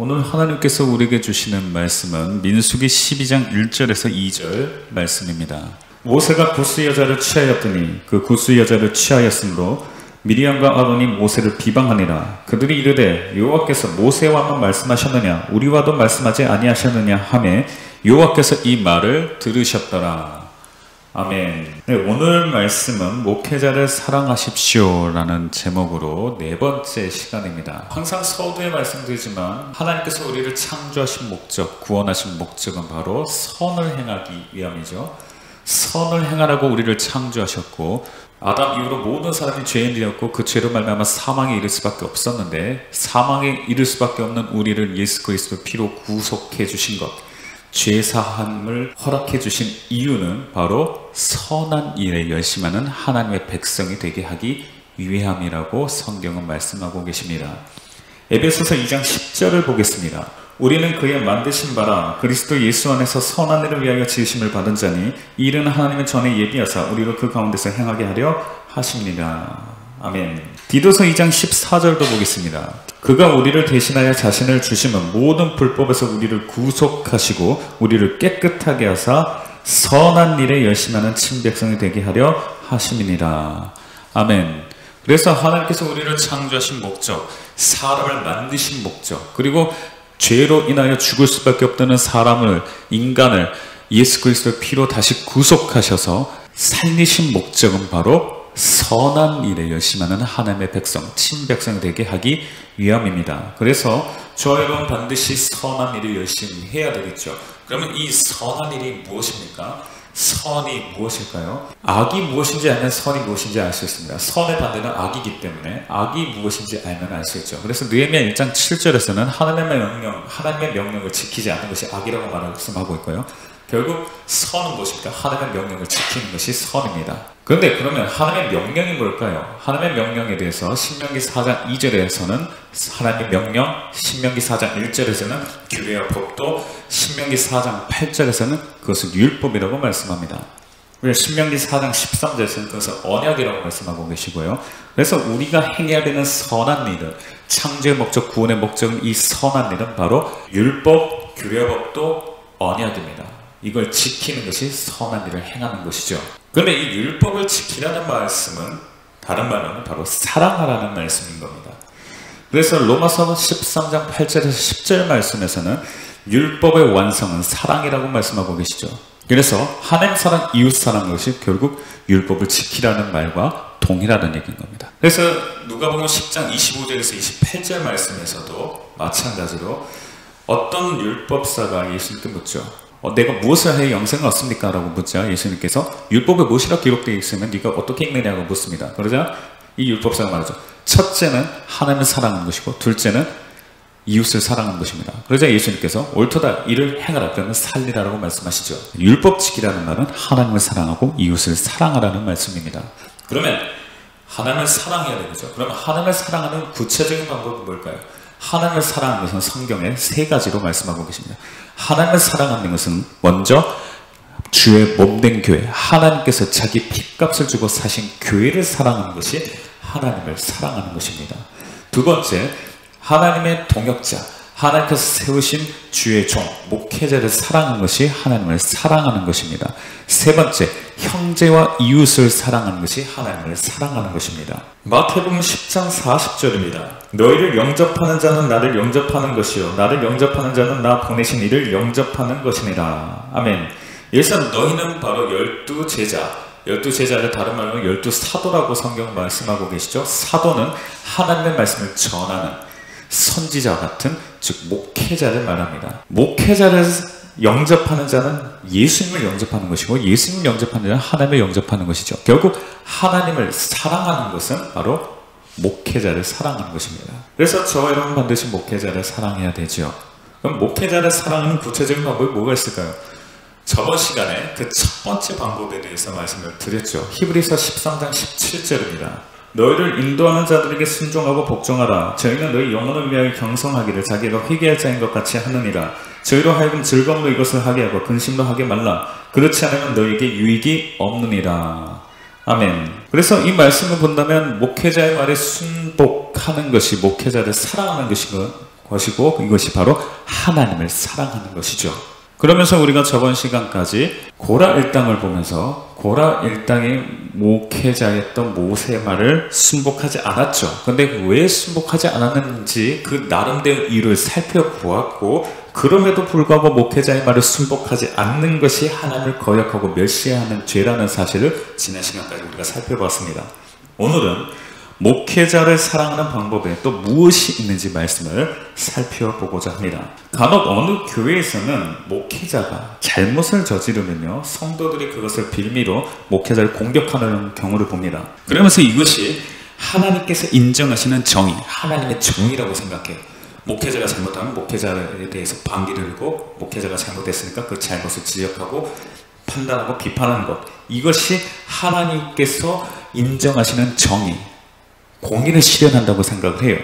오늘 하나님께서 우리에게 주시는 말씀은 민수기 12장 1절에서 2절 말씀입니다. 모세가 구스 여자를 취하였더니 그 구스 여자를 취하였으므로 미리암과 아론이 모세를 비방하니라. 그들이 이르되 여호와께서 모세와만 말씀하셨느냐 우리와도 말씀하지 아니하셨느냐 하매 여호와께서 이 말을 들으셨더라. 아멘. 네, 오늘 말씀은 목회자를 사랑하십시오 라는 제목으로 네 번째 시간입니다. 항상 서두에 말씀드리지만 하나님께서 우리를 창조하신 목적, 구원하신 목적은 바로 선을 행하기 위함이죠. 선을 행하라고 우리를 창조하셨고, 아담 이후로 모든 사람이 죄인이었고 그 죄로 말미암아 사망에 이를 수밖에 없었는데, 사망에 이를 수밖에 없는 우리를 예수 그리스도 피로 구속해 주신 것, 죄사함을 허락해 주신 이유는 바로 선한 일에 열심하는 하나님의 백성이 되게 하기 위함이라고 성경은 말씀하고 계십니다. 에베소서 2장 10절을 보겠습니다. 우리는 그의 만드신 바라 그리스도 예수 안에서 선한 일을 위하여 지으심을 받은 자니 이 일은 하나님은 전에 예비하사 우리로 그 가운데서 행하게 하려 하십니다. 아멘. 디도서 2장 14절도 보겠습니다. 그가 우리를 대신하여 자신을 주심은 모든 불법에서 우리를 구속하시고 우리를 깨끗하게 하사 선한 일에 열심하는 친백성이 되게 하려 하심이니라. 아멘. 그래서 하나님께서 우리를 창조하신 목적, 사람을 만드신 목적, 그리고 죄로 인하여 죽을 수밖에 없다는 사람을, 인간을 예수 그리스도의 피로 다시 구속하셔서 살리신 목적은 바로 선한 일에 열심하는 하나님의 백성, 친백성이 되게 하기 위함입니다. 그래서 저와 여러분 반드시 선한 일을 열심히 해야 되겠죠. 그러면 이 선한 일이 무엇입니까? 선이 무엇일까요? 악이 무엇인지 알면 선이 무엇인지 알 수 있습니다. 선의 반대는 악이기 때문에 악이 무엇인지 알면 알 수 있죠. 그래서 느헤미야 1장 7절에서는 하나님의 명령을 지키지 않는 것이 악이라고 말씀하고 있고요. 결국 선은 무엇입니까? 하나님의 명령을 지키는 것이 선입니다. 그런데 그러면 하나님의 명령이 뭘까요? 하나님의 명령에 대해서 신명기 4장 2절에서는 하나님의 명령, 신명기 4장 1절에서는 규례와 법도, 신명기 4장 8절에서는 그것을 율법이라고 말씀합니다. 신명기 4장 13절에서는 그것을 언약이라고 말씀하고 계시고요. 그래서 우리가 행해야 되는 선한 일은, 창조의 목적, 구원의 목적은 이 선한 일은 바로 율법, 규례법도, 언약입니다. 이걸 지키는 것이 선한 일을 행하는 것이죠. 그런데 이 율법을 지키라는 말씀은 다른 말로는 바로 사랑하라는 말씀인 겁니다. 그래서 로마서 13장 8절에서 10절 말씀에서는 율법의 완성은 사랑이라고 말씀하고 계시죠. 그래서 하나님 사랑, 이웃 사랑하는 것이 결국 율법을 지키라는 말과 동일하다는 얘기인 겁니다. 그래서 누가복음 10장 25절에서 28절 말씀에서도 마찬가지로 어떤 율법사가 예수님께 묻죠. 내가 무엇을 해야 영생을 얻습니까? 라고 묻자 예수님께서 율법에 무엇이라 기록되어 있으면 네가 어떻게 읽느냐고 묻습니다. 그러자 이 율법사가 말하죠. 첫째는 하나님을 사랑하는 것이고 둘째는 이웃을 사랑하는 것입니다. 그러자 예수님께서 옳도다 이를 행하라 그러면 살리라라고 말씀하시죠. 율법 지키라는 말은 하나님을 사랑하고 이웃을 사랑하라는 말씀입니다. 그러면 하나님을 사랑해야 되겠죠. 그러면 하나님을 사랑하는 구체적인 방법은 뭘까요? 하나님을 사랑하는 것은 성경에 세 가지로 말씀하고 계십니다. 하나님을 사랑하는 것은 먼저 주의 몸된 교회, 하나님께서 자기 핏값을 주고 사신 교회를 사랑하는 것이 하나님을 사랑하는 것입니다. 두 번째, 하나님의 동역자, 하나님께서 세우신 주의 종, 목회자를 사랑하는 것이 하나님을 사랑하는 것입니다. 세 번째, 형제와 이웃을 사랑하는 것이 하나님을 사랑하는 것입니다. 마태복음 10장 40절입니다. 너희를 영접하는 자는 나를 영접하는 것이요 나를 영접하는 자는 나 보내신 이를 영접하는 것이니라. 아멘. 여기서 너희는 바로 12제자를 다른 말로 12사도라고 성경 말씀하고 계시죠. 사도는 하나님의 말씀을 전하는 선지자 같은, 즉 목회자를 말합니다. 목회자를 영접하는 자는 예수님을 영접하는 것이고 예수님을 영접하는 자는 하나님을 영접하는 것이죠. 결국 하나님을 사랑하는 것은 바로 목회자를 사랑하는 것입니다. 그래서 저와 여러분 반드시 목회자를 사랑해야 되죠. 그럼 목회자를 사랑하는 구체적인 방법이 뭐가 있을까요? 저번 시간에 그 첫 번째 방법에 대해서 말씀을 드렸죠. 히브리서 13장 17절입니다. 너희를 인도하는 자들에게 순종하고 복종하라. 저희는 너희 영혼을 위하여 경성하기를 자기가 회개할 자인 것 같이 하느니라. 저희로 하여금 즐거움으로 이것을 하게 하고 근심도 하게 말라. 그렇지 않으면 너희에게 유익이 없느니라. 아멘. 그래서 이 말씀을 본다면 목회자의 말에 순복하는 것이 목회자를 사랑하는 것이고 것이고 이것이 바로 하나님을 사랑하는 것이죠. 그러면서 우리가 저번 시간까지 고라 일당을 보면서 고라 일당의 목회자였던 모세의 말을 순복하지 않았죠. 근데 왜 순복하지 않았는지 그 나름대로 이유를 살펴보았고, 그럼에도 불구하고 목회자의 말을 순복하지 않는 것이 하나님을 거역하고 멸시하는 죄라는 사실을 지난 시간까지 우리가 살펴봤습니다. 오늘은 목회자를 사랑하는 방법에 또 무엇이 있는지 말씀을 살펴보고자 합니다. 간혹 어느 교회에서는 목회자가 잘못을 저지르면요, 성도들이 그것을 빌미로 목회자를 공격하는 경우를 봅니다. 그러면서 이것이 하나님께서 인정하시는 정의, 하나님의 정의라고 생각해요. 목회자가 잘못하면 목회자에 대해서 반기를 들고, 목회자가 잘못했으니까 그 잘못을 지적하고 판단하고 비판하는 것, 이것이 하나님께서 인정하시는 정의, 공의를 실현한다고 생각을 해요.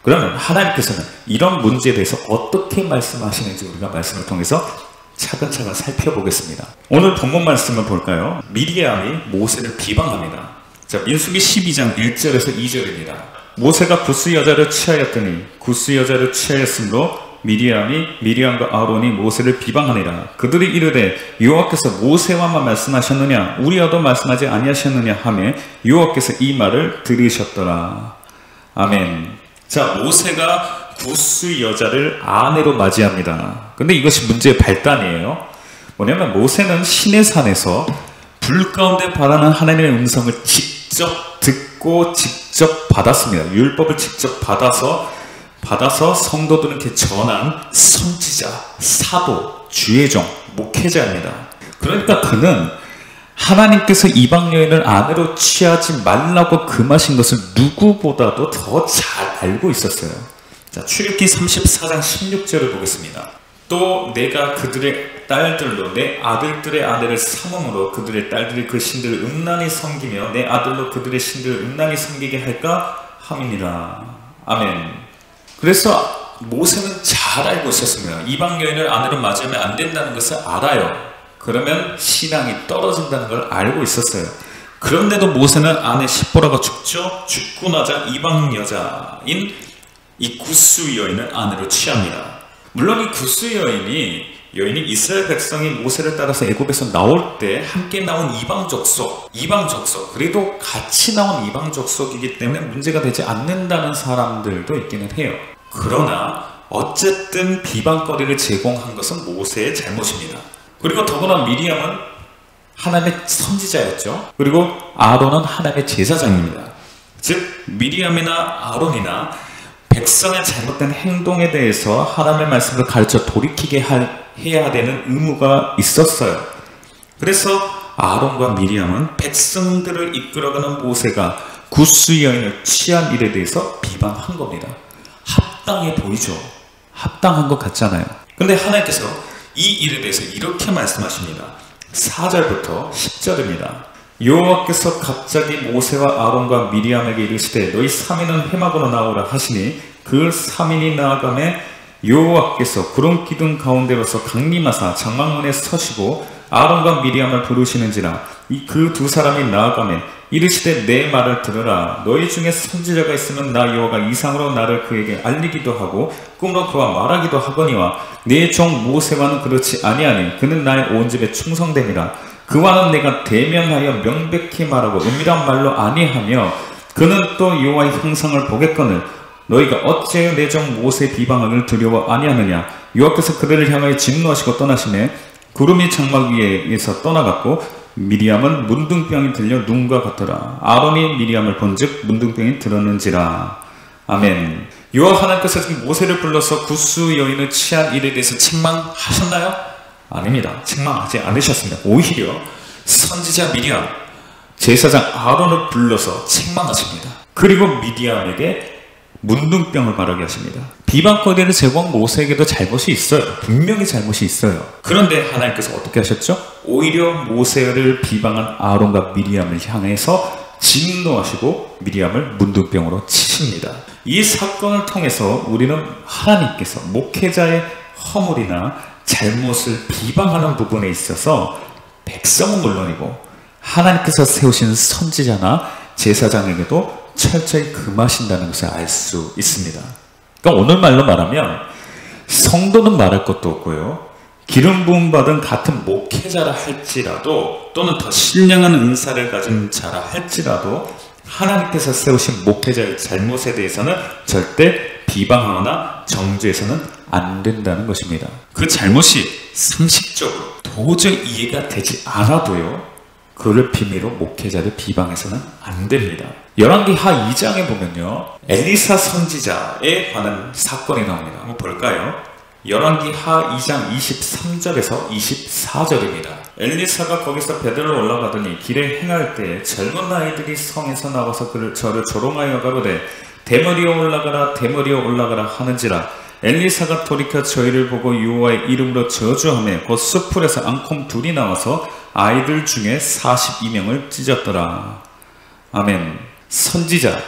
그러면 하나님께서는 이런 문제에 대해서 어떻게 말씀하시는지 우리가 말씀을 통해서 차근차근 살펴보겠습니다. 오늘 본문 말씀을 볼까요? 미리암이 모세를 비방합니다. 자, 민수기 12장 1절에서 2절입니다. 모세가 구스 여자를 취하였더니 구스 여자를 취하였으므로 미리암과 아론이 모세를 비방하니라. 그들이 이르되 여호와께서 모세와만 말씀하셨느냐 우리와도 말씀하지 아니하셨느냐 하며 여호와께서 이 말을 들으셨더라. 아멘. 자, 모세가 구스 여자를 아내로 맞이합니다. 근데 이것이 문제의 발단이에요. 뭐냐면 모세는 시내산에서 불 가운데 바라는 하나님의 음성을 직접 듣고 직접 받았습니다. 율법을 직접 받아서 성도들에게 전한 선지자, 사도, 주의 종, 목회자입니다. 그러니까 그는 하나님께서 이방 여인을 아내로 취하지 말라고 금하신 것을 누구보다도 더 잘 알고 있었어요. 자, 출애굽기 34장 16절을 보겠습니다. 또 내가 그들의 딸들로 내 아들들의 아내를 삼음으로 그들의 딸들이 그 신들을 음란히 섬기며 내 아들로 그들의 신들을 음란히 섬기게 할까 함이니라. 아멘. 그래서 모세는 잘 알고 있었습니다. 이방 여인을 아내로 맞이하면 안 된다는 것을 알아요. 그러면 신앙이 떨어진다는 걸 알고 있었어요. 그런데도 모세는 아내 십보라가 죽죠. 죽고 나자 이방 여자인 이 구스 여인을 아내로 취합니다. 물론 이 구스 여인이 이스라엘 백성이 모세를 따라서 애굽에서 나올 때 함께 나온 이방 족속, 그래도 같이 나온 이방 족속이기 때문에 문제가 되지 않는다는 사람들도 있기는 해요. 그러나 어쨌든 비방거리를 제공한 것은 모세의 잘못입니다. 그리고 더구나 미리암은 하나님의 선지자였죠. 그리고 아론은 하나님의 제사장입니다. 즉 미리암이나 아론이나 백성의 잘못된 행동에 대해서 하나님의 말씀을 가르쳐 돌이키게 해야 되는 의무가 있었어요. 그래서 아론과 미리암은 백성들을 이끌어가는 모세가 구스 여인을 취한 일에 대해서 비방한 겁니다. 합당해 보이죠? 합당한 것 같잖아요. 근데 하나님께서 이 일에 대해서 이렇게 말씀하십니다. 4절부터 10절입니다. 여호와께서 갑자기 모세와 아론과 미리암에게 이르시되 너희 3인은 회막으로 나오라 하시니 그 3인이 나아가매 여호와께서 구름 기둥 가운데로서 강림하사 장막문에 서시고 아론과 미리암을 부르시는지라. 그 두 사람이 나아가매 이르시되 내 말을 들으라. 너희 중에 선지자가 있으면 나 여호와가 이상으로 나를 그에게 알리기도 하고 꿈으로 그와 말하기도 하거니와 내 종 모세와는 그렇지 아니하니 그는 나의 온 집에 충성됨이라. 그와는 내가 대면하여 명백히 말하고 은밀한 말로 아니하며 그는 또 여호와의 형상을 보겠거늘 너희가 어찌하여 내 종 모세의 비방하기를 두려워 아니하느냐. 여호와께서 그들을 향하여 진노하시고 떠나시매 구름이 장막 위에서 떠나갔고 미리암은 문둥병이 들려 눈과 같더라. 아론이 미리암을 본즉 문둥병이 들었는지라. 아멘. 여호와 하나님께서 모세를 불러서 구스 여인을 취한 일에 대해서 책망하셨나요? 아닙니다. 책망하지 않으셨습니다. 오히려 선지자 미리암, 제사장 아론을 불러서 책망하십니다. 그리고 미리암에게 문둥병을 말하게 하십니다. 비방거리를 제공한 모세에게도 잘못이 있어요. 분명히 잘못이 있어요. 그런데 하나님께서 어떻게 하셨죠? 오히려 모세를 비방한 아론과 미리암을 향해서 진노하시고 미리암을 문둥병으로 치십니다. 이 사건을 통해서 우리는 하나님께서 목회자의 허물이나 잘못을 비방하는 부분에 있어서 백성은 물론이고 하나님께서 세우신 선지자나 제사장에게도 철저히 금하신다는 것을 알 수 있습니다. 그러니까 그러니까 오늘 말로 말하면 성도는 말할 것도 없고요. 기름 부음 받은 같은 목회자라 할지라도 또는 더 신령한 은사를 가진 자라 할지라도 하나님께서 세우신 목회자의 잘못에 대해서는 절대 비방하거나 정죄해서는 안 된다는 것입니다. 그 잘못이 상식적으로 도저히 이해가 되지 않아도요, 그를 비밀로 목회자를 비방해서는 안 됩니다. 열왕기하 2장에 보면요, 엘리사 선지자에 관한 사건이 나옵니다. 한번 볼까요? 열왕기하 2장 23절에서 24절입니다. 엘리사가 거기서 베들로 올라가더니 길에 행할 때 젊은 아이들이 성에서 나와서 저를 조롱하여 가로되 대머리에 올라가라 대머리에 올라가라 하는지라. 엘리사가 돌이켜 저희를 보고 여호와의 이름으로 저주하며 곧 숲풀에서 앙콤 둘이 나와서 아이들 중에 42명을 찢었더라. 아멘. 선지자,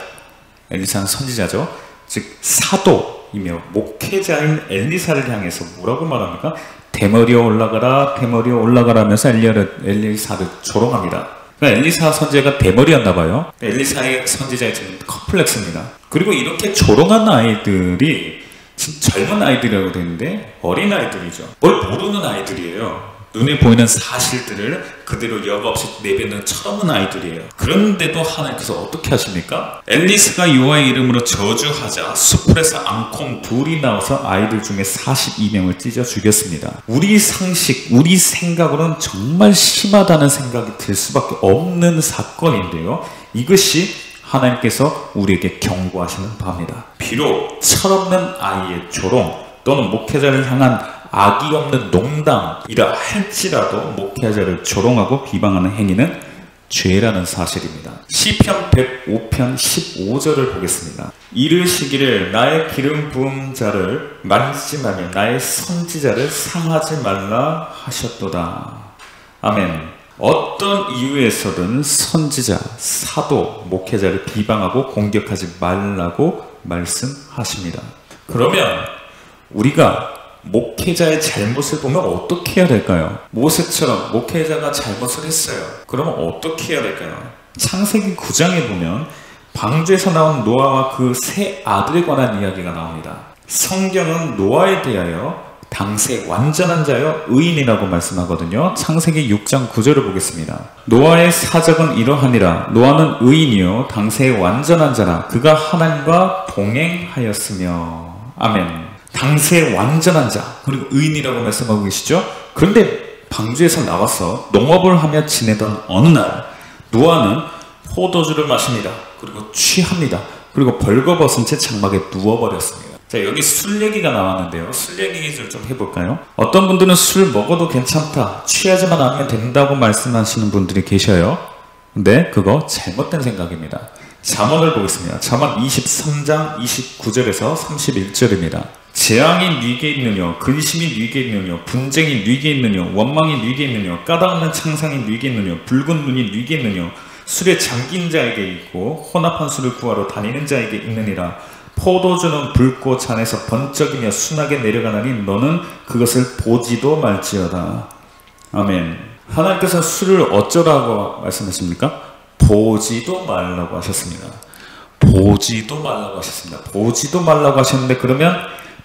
엘리사는 선지자죠. 즉 사도이며 목회자인 엘리사를 향해서 뭐라고 말합니까? 대머리에 올라가라 대머리에 올라가라 하면서 엘리사를 조롱합니다. 그러니까 엘리사 선지자가 대머리였나 봐요. 엘리사의 선지자의 컴플렉스입니다. 그리고 이렇게 조롱한 아이들이 젊은 아이들이라고 되는데 어린 아이들이죠. 뭘 모르는 아이들이에요. 눈에 보이는 사실들을 그대로 여과 없이 내뱉는 철없는 아이들이에요. 그런데도 하나님께서 어떻게 하십니까? 엘리사가 여호와의 이름으로 저주하자 숲풀에서 앙콤 둘이 나와서 아이들 중에 42명을 찢어 죽였습니다. 우리 상식, 우리 생각으로는 정말 심하다는 생각이 들 수밖에 없는 사건인데요, 이것이 하나님께서 우리에게 경고하시는 바입니다. 비록 철없는 아이의 조롱 또는 목회자를 향한 악이 없는 농담이라 할지라도 목회자를 조롱하고 비방하는 행위는 죄라는 사실입니다. 시편 105편 15절을 보겠습니다. 이르시기를 나의 기름 부은 자를 만지지 말며 나의 선지자를 상하지 말라 하셨도다. 아멘. 어떤 이유에서든 선지자, 사도, 목회자를 비방하고 공격하지 말라고 말씀하십니다. 그러면 우리가 목회자의 잘못을 보면 어떻게 해야 될까요? 모세처럼 목회자가 잘못을 했어요. 그러면 어떻게 해야 될까요? 창세기 9장에 보면 방주에서 나온 노아와 그 세 아들에 관한 이야기가 나옵니다. 성경은 노아에 대하여 당세 완전한 자여 의인이라고 말씀하거든요. 창세기 6장 9절을 보겠습니다. 노아의 사적은 이러하니라. 노아는 의인이요 당세의 완전한 자라. 그가 하나님과 동행하였으며. 아멘. 당세의 완전한 자, 그리고 의인이라고 말씀하고 계시죠? 그런데 방주에서 나와서 농업을 하며 지내던 어느 날 노아는 포도주를 마십니다. 그리고 취합니다. 그리고 벌거벗은 채 장막에 누워버렸습니다. 자, 여기 술 얘기가 나왔는데요, 술 얘기를 좀 해볼까요? 어떤 분들은 술 먹어도 괜찮다, 취하지만 않으면 된다고 말씀하시는 분들이 계셔요. 근데 그거 잘못된 생각입니다. 잠언을 보겠습니다. 잠언 23장 29절에서 31절입니다. 재앙이 네게 있느뇨, 근심이 네게 있느뇨, 분쟁이 네게 있느뇨, 원망이 네게 있느뇨, 까닭없는 창상이 네게 있느뇨, 붉은 눈이 네게 있느뇨, 술에 잠긴 자에게 있고 혼합한 술을 구하러 다니는 자에게 있느니라. 포도주는 붉고 잔에서 번쩍이며 순하게 내려가나니 너는 그것을 보지도 말지어다. 아멘. 하나님께서 술을 어쩌라고 말씀하십니까? 보지도 말라고 하셨습니다. 보지도 말라고 하셨습니다. 보지도 말라고 하셨는데 그러면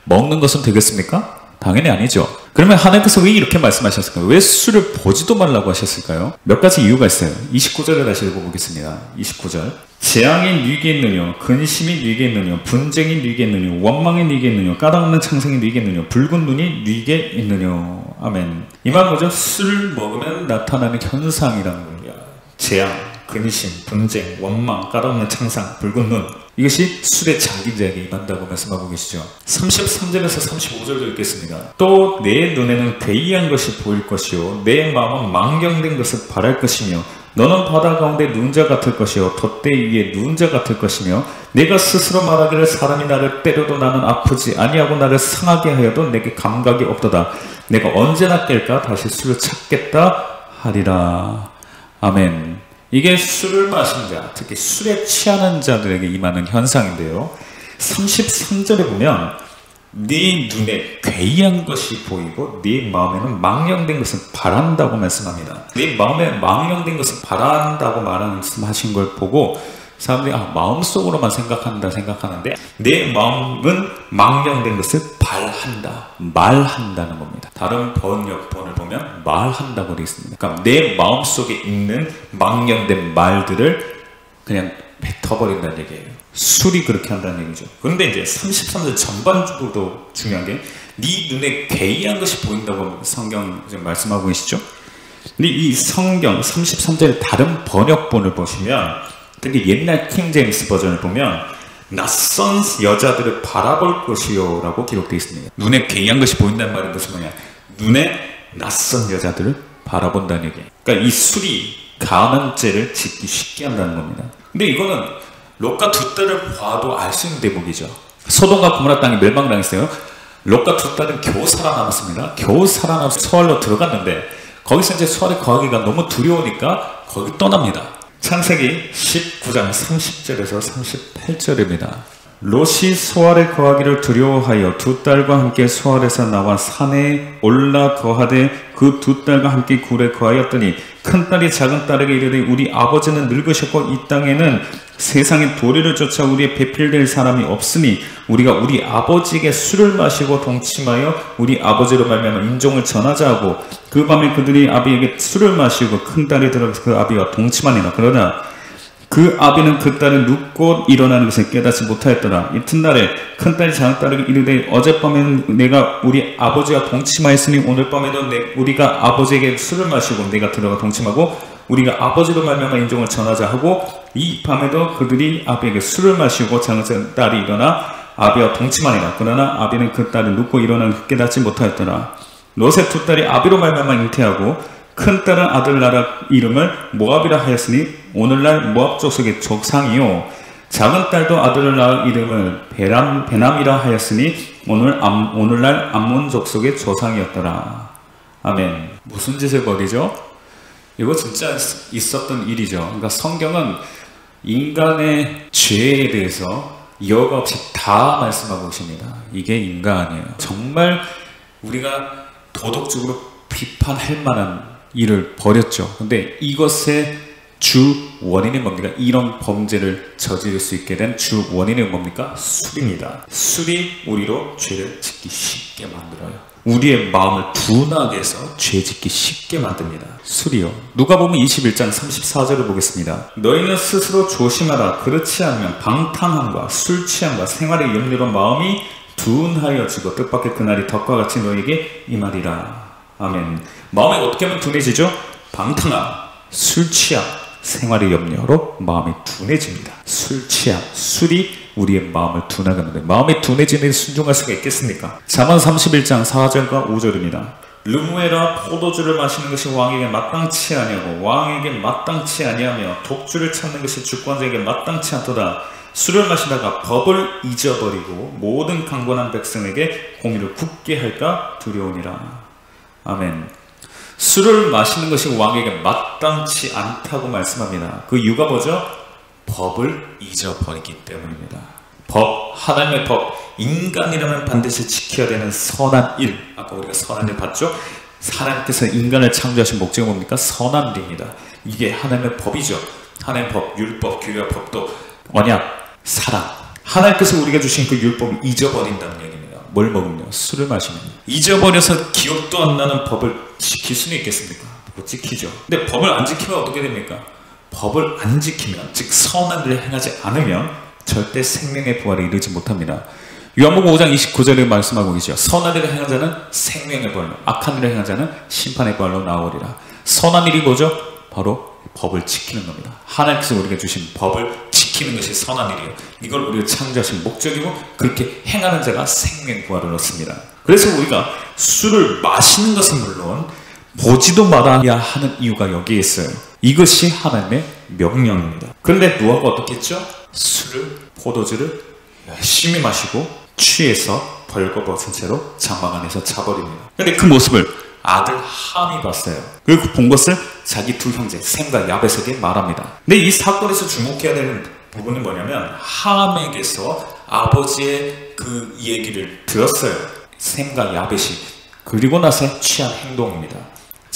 먹는 것은 되겠습니까? 당연히 아니죠. 그러면 하나님께서 왜 이렇게 말씀하셨을까요? 왜 술을 보지도 말라고 하셨을까요? 몇 가지 이유가 있어요. 29절을 다시 읽어보겠습니다. 29절. 재앙이 네게 있느뇨, 근심이 네게 있느뇨, 분쟁이 네게 있느뇨, 원망이 네게 있느뇨, 까닭없는 창생이 네게 있느뇨, 붉은 눈이 네게 있느뇨. 아멘. 이 말 뭐죠? 술을 먹으면 나타나는 현상이라는 거예요. 재앙, 근심, 분쟁, 원망, 까닭없는 창상, 붉은 눈, 이것이 술에 잠긴 자에게 임한다고 말씀하고 계시죠. 33절에서 35절도 읽겠습니다. 또 내 눈에는 괴이한 것이 보일 것이요 내 마음은 망경된 것을 바랄 것이며 너는 바다 가운데 누운 자 같을 것이요 돛대 위에 누운 자 같을 것이며 내가 스스로 말하기를 사람이 나를 때려도 나는 아프지 아니하고 나를 상하게 하여도 내게 감각이 없도다. 내가 언제나 깰까 다시 술을 찾겠다 하리라. 아멘. 이게 술을 마신 자, 특히 술에 취하는 자들에게 임하는 현상인데요, 33절에 보면 네 눈에 괴이한 것이 보이고 네 마음에는 망령된 것을 바란다고 말씀합니다. 네 마음에 망령된 것을 바란다고 말씀하신 걸 보고 사람들이 마음속으로만 생각하는데 내 마음은 망령된 것을 말한다는 겁니다. 다른 번역본을 보면 말한다고 되어 있습니다. 그러니까 내 마음속에 있는 망령된 말들을 그냥 뱉어버린다는 얘기예요. 술이 그렇게 한다는 얘기죠. 그런데 이제 33절 전반적으로 중요한 게 네 눈에 괴이한 것이 보인다고 성경 지금 말씀하고 계시죠. 근데 이 성경 33절 다른 번역본을 보시면, 특히 옛날 킹제임스 버전을 보면 낯선 여자들을 바라볼 것이요 라고 기록되어 있습니다. 눈에 괴이한 것이 보인다는 말은 무슨 말이냐, 눈에 낯선 여자들을 바라본다는 얘기예요. 그러니까 이 술이 간음죄를 짓기 쉽게 한다는 겁니다. 근데 이거는 롯과 두 딸을 봐도 알 수 있는 대목이죠. 소돔과 고모라 땅이 멸망당했어요. 롯과 두 딸은 겨우 살아남았습니다. 겨우 살아남아서 소알로 들어갔는데 거기서 이제 소알에 거하기가 너무 두려우니까 거기 떠납니다. 창세기 19장 30절에서 38절입니다. 롯이 소알에 거하기를 두려워하여 두 딸과 함께 소알에서 나와 산에 올라 거하되 그 두 딸과 함께 굴에 거하였더니 큰 딸이 작은 딸에게 이르되 우리 아버지는 늙으셨고 이 땅에는 세상의 도리를 쫓아 우리의 배필될 사람이 없으니 우리가 우리 아버지에게 술을 마시고 동침하여 우리 아버지로 말미암아 인종을 전하자 하고 그 밤에 그들이 아비에게 술을 마시고 큰 딸이 들어가서 그 아비와 동침하니라. 그러나 그 아비는 그 딸을 눕고 일어나는 것을 깨닫지 못하였더라. 이튿날에 큰 딸이 작은 딸에게 이르되 어젯밤에는 내가 우리 아버지와 동침하였으니 오늘 밤에도 우리가 아버지에게 술을 마시고 내가 들어가 동침하고 우리가 아버지로 말미암아 인종을 전하자 하고 이 밤에도 그들이 아비에게 술을 마시고 작은 딸이 일어나 아비와 동침하니라. 그러나 아비는 그 딸을 눕고 일어나는 것을 깨닫지 못하였더라. 롯의 두 딸이 아비로 말미암아 잉태하고 큰 딸은 아들 나라 이름을 모압이라 하였으니 오늘날 모압 족속의 족상이요 작은 딸도 아들 나라 이름을 베남이라 하였으니 오늘날 암몬 족속의 조상이었더라. 아멘. 무슨 짓을 벌이죠? 이거 진짜 있었던 일이죠. 그러니까 성경은 인간의 죄에 대해서 여과 없이 다 말씀하고 계십니다. 이게 인간이에요. 정말 우리가 도덕적으로 비판할 만한 일을 벌였죠. 근데 이것의 주 원인이 뭡니까? 이런 범죄를 저지를 수 있게 된 주 원인이 뭡니까? 술입니다. 술이 우리로 죄를 짓기 쉽게 만들어요. 우리의 마음을 둔하게 해서 죄 짓기 쉽게 만듭니다. 술이요. 누가복음 21장 34절을 보겠습니다. 너희는 스스로 조심하라. 그렇지 않으면 방탕함과 술 취함과 생활의 염려로 마음이 둔하여지고 뜻밖의 그날이 덕과 같이 너에게 임하리라. 아멘. 마음이 어떻게 하면 둔해지죠? 방탕함, 술 취함, 생활의 염려로 마음이 둔해집니다. 술 취함, 술이 우리의 마음을 둔하게 만듭니다. 마음이 둔해지는 순종할 수가 있겠습니까? 잠언 31장 4절과 5절입니다. 르무에라 포도주를 마시는 것이 왕에게 마땅치 아니하고 왕에게 마땅치 아니하며 독주를 찾는 것이 주권자에게 마땅치 않도다. 술을 마시다가 법을 잊어버리고 모든 강권한 백성에게 공의를 굳게 할까 두려우니라. 아멘. 술을 마시는 것이 왕에게 마땅치 않다고 말씀합니다. 그 이유가 뭐죠? 법을 잊어버리기 때문입니다. 법, 하나님의 법, 인간이라면 반드시 지켜야 되는 선한 일. 아까 우리가 선한 일 봤죠? 하나님께서 인간을 창조하신 목적이 뭡니까? 선한 일입니다. 이게 하나님의 법이죠. 하나님의 법, 율법, 규율, 법도 언약, 사랑. 하나님께서 우리가 주신 그 율법을 잊어버린다는 얘기입니다. 뭘 먹으면? 술을 마시면. 잊어버려서 기억도 안 나는 법을 지킬 수는 있겠습니까? 못 지키죠. 근데 법을 안 지키면 어떻게 됩니까? 법을 안 지키면, 즉 선한 일을 행하지 않으면 절대 생명의 부활에 이르지 못합니다. 요한복음 5장 29절에 말씀하고 계시죠. 선한 일을 행한 자는 생명의 부활로, 악한 일을 행한 자는 심판의 부활로 나오리라. 선한 일이 뭐죠? 바로 법을 지키는 겁니다. 하나님께서 우리가 주신 법을 지키는 것이 선한 일이에요. 이걸 우리가 창조하신 목적이고 그렇게 행하는 자가 생명의 부활을 얻습니다. 그래서 우리가 술을 마시는 것은 물론 보지도 말아야 하는 이유가 여기에 있어요. 이것이 하나님의 명령입니다. 그런데 노아가 어떻게 했죠? 술을, 포도주를 열심히 마시고 취해서 벌거벗은 채로 장막 안에서 자버립니다. 그런데 그 모습을 아들 함이 봤어요. 그리고 본 것을 자기 두 형제 셈과 야벳에게 말합니다. 근데 이 사건에서 주목해야 되는 부분은 뭐냐면 함에게서 아버지의 그 얘기를 들었어요. 셈과 야벳이. 그리고 나서 취한 행동입니다.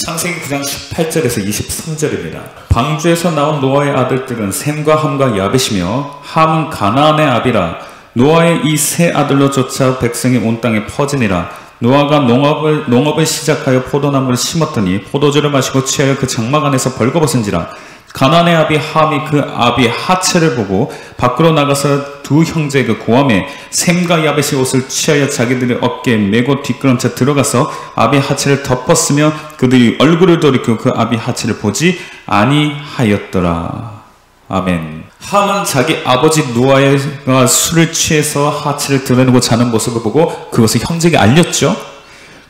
창세기 9장 18절에서 23절입니다. 방주에서 나온 노아의 아들들은 셈과 함과 야벳이며 함은 가나안의 아비라. 노아의 이 세 아들로 쫓아 백성이 온 땅에 퍼지니라. 노아가 농업을 시작하여 포도나무를 심었더니 포도주를 마시고 취하여 그 장막 안에서 벌거벗은지라. 가나안의 아비 함이 그 아비 하체를 보고 밖으로 나가서 두 형제에게 고하매 셈과 야벳이 옷을 취하여 자기들의 어깨에 메고 뒷걸음쳐 들어가서 아비 하체를 덮었으며 그들이 얼굴을 돌이켜 그 아비 하체를 보지 아니하였더라. 아멘. 함은 자기 아버지 노아가 술을 취해서 하체를 드러내고 자는 모습을 보고 그것을 형제에게 알렸죠.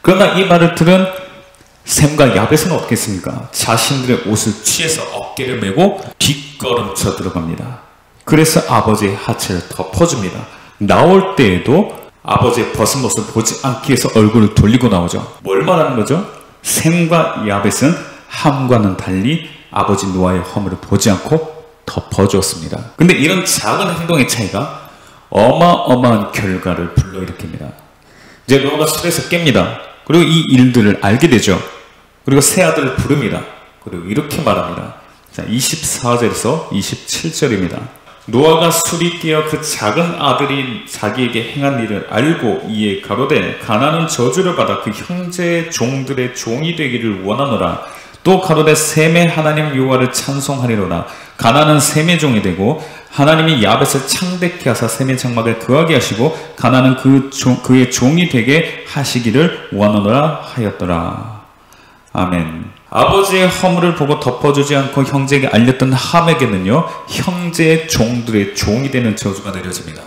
그러나 이 말을 들은 셈과 야벳은 어떻겠습니까? 자신들의 옷을 취해서 어깨를 메고 뒷걸음쳐 들어갑니다. 그래서 아버지의 하체를 덮어줍니다. 나올 때에도 아버지의 벗은 모습을 보지 않기 위해서 얼굴을 돌리고 나오죠. 뭘 말하는 거죠? 셈과 야벳은 함과는 달리 아버지 노아의 허물을 보지 않고 덮어주었습니다. 근데 이런 작은 행동의 차이가 어마어마한 결과를 불러일으킵니다. 이제 노아가 술에서 깹니다. 그리고 이 일들을 알게 되죠. 그리고 세 아들을 부릅니다. 그리고 이렇게 말합니다. 자, 24절에서 27절입니다. 노아가 술이 깨어 그 작은 아들이 자기에게 행한 일을 알고 이에 가로되 가나안은 저주를 받아 그 형제의 종들의 종이 되기를 원하노라. 또 가로되 셈의 하나님 여호와를 찬송하리로라. 가나안은 셈의 종이 되고 하나님이 야벳을 창대케 하사 셈의 장막을 거하게 하시고 가나안은 그의 종이 되게 하시기를 원하노라 하였더라. 아멘. 아버지의 허물을 보고 덮어주지 않고 형제에게 알렸던 함에게는요, 형제의 종들의 종이 되는 저주가 내려집니다.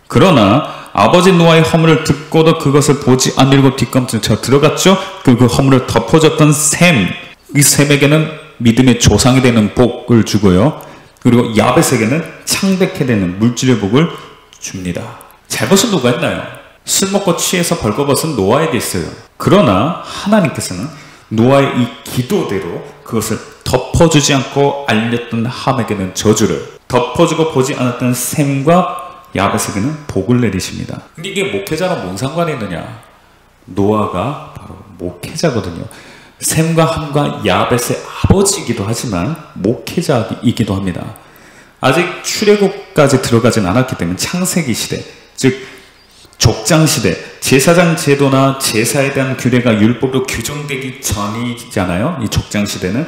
그러나 아버지 노아의 허물을 듣고도 그것을 보지 않으려고 뒷걸음쳐 들어갔죠. 그 허물을 덮어줬던 셈, 이 셈에게는 믿음의 조상이 되는 복을 주고요. 그리고 야벳에게는 창대케 되는 물질의 복을 줍니다. 잘못은 누가 했나요? 술 먹고 취해서 벌거벗은 노아에게 있어요. 그러나 하나님께서는 노아의 이 기도대로 그것을 덮어주지 않고 알렸던 함에게는 저주를, 덮어주고 보지 않았던 셈과 야벳에게는 복을 내리십니다. 근데 이게 목회자랑 뭔 상관이 있느냐? 노아가 바로 목회자거든요. 셈과 함과 야벳의 아버지이기도 하지만 목회자이기도 합니다. 아직 출애굽까지 들어가진 않았기 때문에 창세기 시대, 즉 족장 시대, 제사장 제도나 제사에 대한 규례가 율법으로 규정되기 전이잖아요. 이 족장 시대는.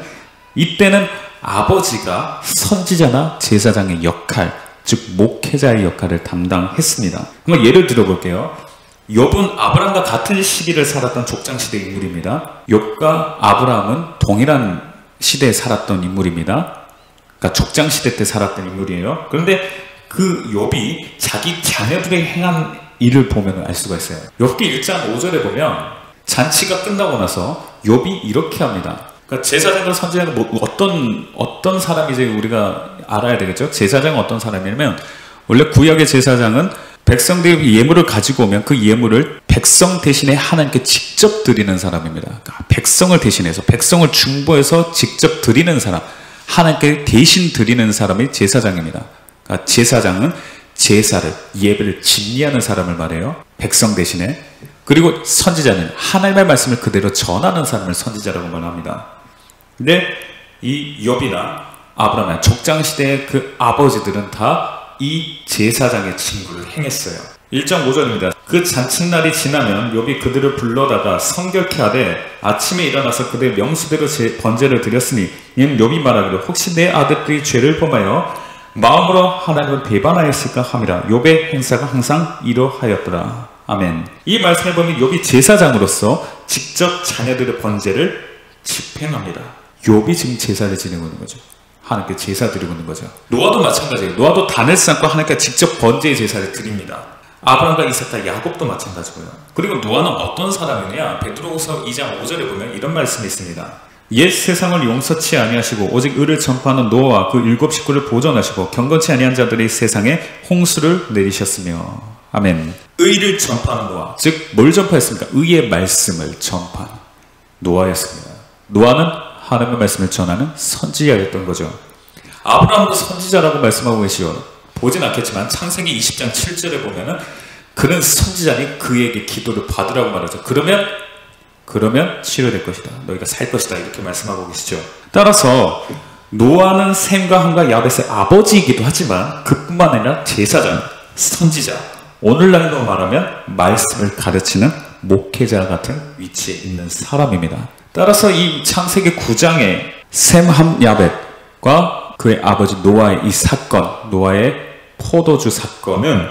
이때는 아버지가 선지자나 제사장의 역할, 즉 목회자의 역할을 담당했습니다. 한번 예를 들어볼게요. 욥은 아브라함과 같은 시기를 살았던 족장 시대 인물입니다. 욥과 아브라함은 동일한 시대에 살았던 인물입니다. 그러니까 족장 시대 때 살았던 인물이에요. 그런데 그 욥이 자기 자녀들의 행한 일을 보면 알 수가 있어요. 욥기 1장 5절에 보면 잔치가 끝나고 나서 욥이 이렇게 합니다. 그러니까 제사장과 선지자는 어떤 사람이지 우리가 알아야 되겠죠. 제사장은 어떤 사람이냐면 원래 구약의 제사장은 백성들이 예물을 가지고 오면 그 예물을 백성 대신에 하나님께 직접 드리는 사람입니다. 그러니까 백성을 대신해서, 백성을 중보해서 직접 드리는 사람, 하나님께 대신 드리는 사람이 제사장입니다. 그러니까 제사장은 제사를, 예배를 진리하는 사람을 말해요. 백성 대신에. 그리고 선지자는 하나님의 말씀을 그대로 전하는 사람을 선지자라고 말합니다. 근데 이 욥이나 아브라함, 족장시대의 그 아버지들은 다 이 제사장의 직무를 행했어요. 1장 5절입니다. 그 잔칫날이 지나면 욥이 그들을 불러다가 성결케 하되 아침에 일어나서 그들의 명수대로 번제를 드렸으니 이는 욥이 말하기를 혹시 내 아들들이 죄를 범하여 마음으로 하나님을 배반하였을까 함이라. 욥의 행사가 항상 이러하였더라. 아멘. 이 말씀을 보면 욥이 제사장으로서 직접 자녀들의 번제를 집행합니다. 욥이 지금 제사를 지내고 있는 거죠. 하나님께 제사 드리고 있는 거죠. 노아도 마찬가지예요. 노아도 단을 쌓고 하나님께 직접 번제의 제사를 드립니다. 아브라함과 이삭과 야곱도 마찬가지고요. 그리고 노아는 어떤 사람이냐? 베드로후서 2장 5절에 보면 이런 말씀이 있습니다. 옛 세상을 용서치 아니하시고 오직 의를 전파하는 노아와 그 7 식구를 보존하시고 경건치 아니한 자들의 세상에 홍수를 내리셨으며. 아멘. 의를 전파하는 노아, 즉 뭘 전파했습니까? 의의 말씀을 전파한 노아였습니다. 노아는 하나님의 말씀을 전하는 선지자였던 거죠. 아브라함도 선지자라고 말씀하고 계시오. 보진 않겠지만 창세기 20장 7절에 보면은 그는 선지자니 그에게 기도를 받으라고 말하죠. 그러면 그러면 치료될 것이다. 너희가 살 것이다. 이렇게 말씀하고 계시죠. 따라서 노아는 셈과 함과 야벳의 아버지이기도 하지만 그뿐만 아니라 제사장, 선지자, 오늘날로 말하면 말씀을 가르치는 목회자 같은 위치에 있는 사람입니다. 따라서 이 창세기 9장에 셈, 함, 야벳과 그의 아버지 노아의 이 사건, 노아의 포도주 사건은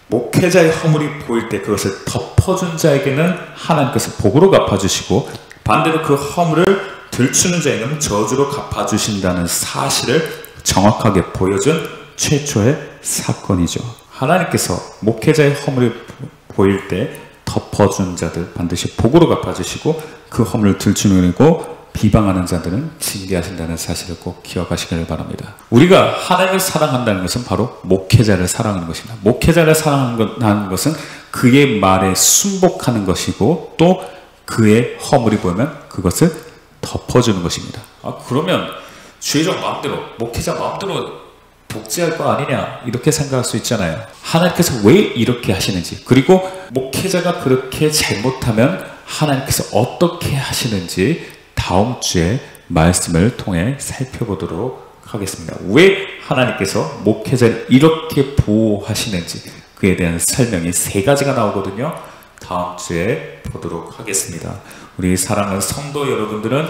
목회자의 허물이 보일 때 그것을 덮어준 자에게는 하나님께서 복으로 갚아주시고 반대로 그 허물을 들추는 자에게는 저주로 갚아주신다는 사실을 정확하게 보여준 최초의 사건이죠. 하나님께서 목회자의 허물이 보일 때 덮어준 자들 반드시 복으로 갚아주시고 그 허물을 들추고 비방하는 자들은 징계하신다는 사실을 꼭 기억하시길 바랍니다. 우리가 하나님을 사랑한다는 것은 바로 목회자를 사랑하는 것입니다. 목회자를 사랑하는 것은 그의 말에 순복하는 것이고 또 그의 허물이 보이면 그것을 덮어주는 것입니다. 그러면 주의적 마음대로 목회자 마음대로 복제할 거 아니냐 이렇게 생각할 수 있잖아요. 하나님께서 왜 이렇게 하시는지 그리고 목회자가 그렇게 잘못하면 하나님께서 어떻게 하시는지 다음 주에 말씀을 통해 살펴보도록 하겠습니다. 왜 하나님께서 목회자를 이렇게 보호하시는지 그에 대한 설명이 3가지가 나오거든요. 다음 주에 보도록 하겠습니다. 우리 사랑하는 성도 여러분들은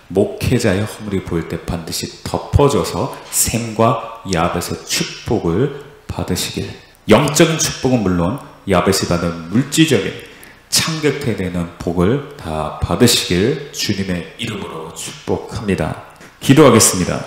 목회자의 허물이 보일 때 반드시 덮어줘서 셈과 야벳의 축복을 받으시길, 영적인 축복은 물론 야벳이 받은 물질적인 창격해 되는 복을 다 받으시길 주님의 이름으로 축복합니다. 기도하겠습니다.